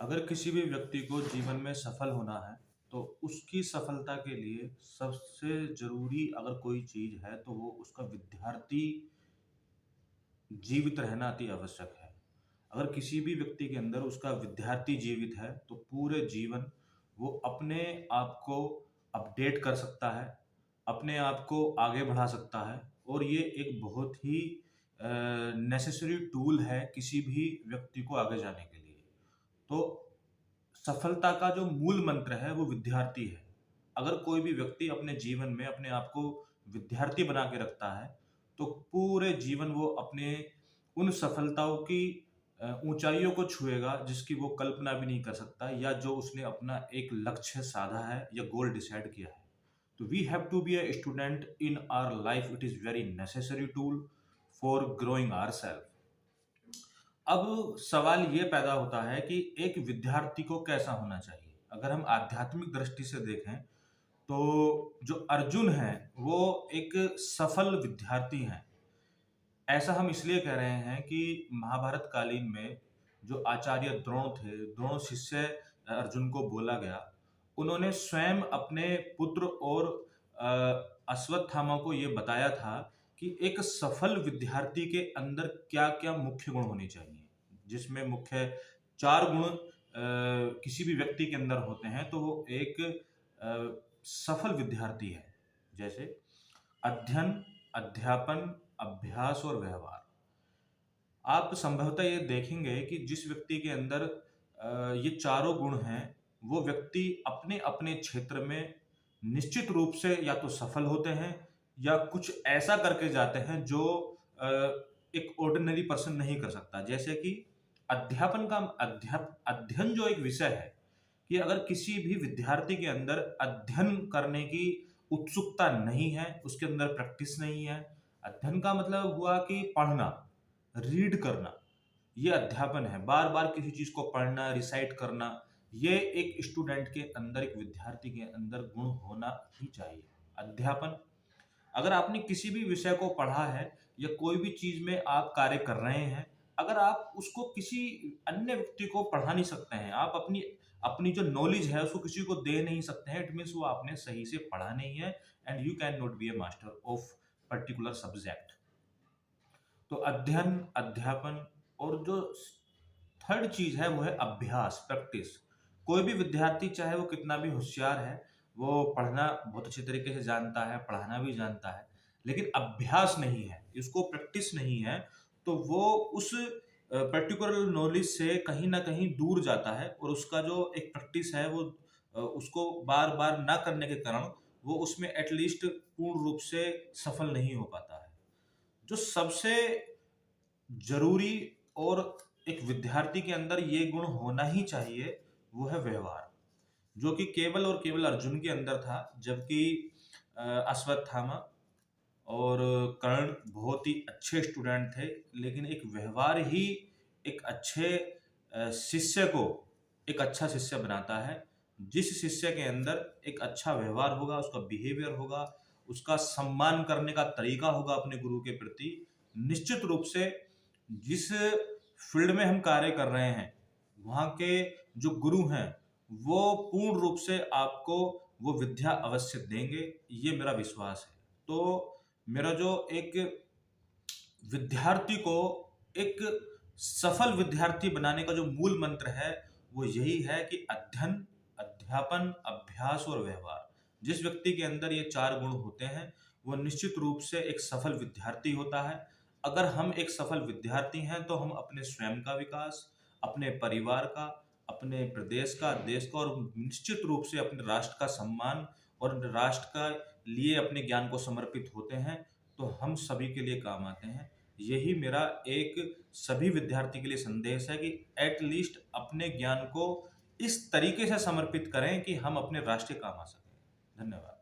अगर किसी भी व्यक्ति को जीवन में सफल होना है, तो उसकी सफलता के लिए सबसे ज़रूरी अगर कोई चीज़ है, तो वो उसका विद्यार्थी जीवित रहना अति आवश्यक है। अगर किसी भी व्यक्ति के अंदर उसका विद्यार्थी जीवित है, तो पूरे जीवन वो अपने आप को अपडेट कर सकता है, अपने आप को आगे बढ़ा सकता है और ये एक बहुत ही नेसेसरी टूल है किसी भी व्यक्ति को आगे जाने के लिए। तो सफलता का जो मूल मंत्र है वो विद्यार्थी है। अगर कोई भी व्यक्ति अपने जीवन में अपने आप को विद्यार्थी बना के रखता है, तो पूरे जीवन वो अपने उन सफलताओं की ऊँचाइयों को छुएगा जिसकी वो कल्पना भी नहीं कर सकता या जो उसने अपना एक लक्ष्य साधा है या गोल डिसाइड किया है। तो we have to be a student in our life, it is very necessary tool for growing ourself. अब सवाल ये पैदा होता है कि एक विद्यार्थी को कैसा होना चाहिए? अगर हम आध्यात्मिक दृष्टि से देखें, तो जो अर्जुन हैं, वो एक सफल विद्यार्थी हैं। ऐसा हम इसलिए कह रहे हैं कि महाभारत कालीन में जो आचार्य द्रोण थे, द्रोण शिष्य अर्जुन को बोला गया, उन्होंने स्वयं अपने पुत्र और अश्वत्थामा को ये बताया था कि एक सफल विद्यार्थी के अंदर क्या-क्या मुख्य गुण होने चाहिए। जिसमें मुख्य 4 गुण किसी भी व्यक्ति के अंदर होते हैं, तो वो एक सफल विद्यार्थी है। जैसे अध्ययन, अध्यापन, अभ्यास और व्यवहार। आप संभवतः ये देखेंगे कि जिस व्यक्ति के अंदर ये चारों गुण हैं, वो व्यक्ति अपने-अपने क्षेत्र में निश्चित रूप से या तो सफल होते हैं या कुछ ऐसा करके जाते हैं जो अ, एक ऑर्डिनरी पर्सन नहीं कर सकता। जैसे कि अध्यापन का अध्ययन जो एक विषय है, कि अगर किसी भी विद्यार्थी के अंदर अध्ययन करने की उत्सुकता नहीं है, उसके अंदर प्रैक्टिस नहीं है, अध्ययन का मतलब हुआ कि पढ़ना, रीड करना, ये अध्यापन है। बार-बार किसी चीज़ को पढ़ना, रिसाइट करना, ये एक स्टूडेंट के अंदर, एक विद्यार्थी के अंदर गुण होना ही चाहिए। अध्यापन, अगर आपने किसी भी विषय को पढ़ा है या कोई भी चीज़ में आप कार्य कर रहे हैं, अगर आप उसको किसी अन्य व्यक्ति को पढ़ा नहीं सकते हैं, आप अपनी अपनी जो नॉलेज है उसको किसी को दे नहीं सकते हैं, इट मीन्स वो आपने सही से पढ़ा नहीं है and you can not be a master of particular subject. तो अध्ययन, अध्यापन और जो थर्ड चीज़ है वो है अभ्यास, प्रैक्टिस। कोई भी विद्यार्थी चाहे वो कितना भी होशियार है, वो पढ़ना बहुत अच्छे तरीके से जानता है, पढ़ाना भी जानता है, लेकिन अभ्यास नहीं है, उसको प्रैक्टिस नहीं है, तो वो उस पर्टिकुलर नॉलेज से कहीं न कहीं दूर जाता है और उसका जो एक प्रैक्टिस है वो उसको बार-बार ना करने के कारण वो उसमें एट लीस्ट पूर्ण रूप से सफल नहीं हो पाता है। जो सबसे ज़रूरी और एक विद्यार्थी के अंदर ये गुण होना ही चाहिए, वो है व्यवहार, जो कि केवल और केवल अर्जुन के अंदर था, जबकि अश्वत्थामा और कर्ण बहुत ही अच्छे स्टूडेंट थे, लेकिन एक व्यवहार ही एक अच्छे शिष्य को एक अच्छा शिष्य बनाता है। जिस शिष्य के अंदर एक अच्छा व्यवहार होगा, उसका बिहेवियर होगा, उसका सम्मान करने का तरीका होगा अपने गुरु के प्रति, निश्चित रूप से जिस फील्ड में हम कार्य कर रहे हैं, वहाँ के जो गुरु हैं, वो पूर्ण रूप से आपको वो विद्या अवश्य देंगे, ये मेरा विश्वास है। तो मेरा जो एक विद्यार्थी को एक सफल विद्यार्थी बनाने का जो मूल मंत्र है, वो यही है कि अध्ययन, अध्यापन, अभ्यास और व्यवहार। जिस व्यक्ति के अंदर ये 4 गुण होते हैं, वो निश्चित रूप से एक सफल विद्यार्थी होता है। अगर हम एक सफल विद्यार्थी हैं, तो हम अपने स्वयं का विकास, अपने परिवार का, अपने प्रदेश का, देश का और निश्चित रूप से अपने राष्ट्र का सम्मान और राष्ट्र का लिए अपने ज्ञान को समर्पित होते हैं, तो हम सभी के लिए काम आते हैं। यही मेरा एक सभी विद्यार्थी के लिए संदेश है कि एट लीस्ट अपने ज्ञान को इस तरीके से समर्पित करें कि हम अपने राष्ट्र के काम आ सकें। धन्यवाद।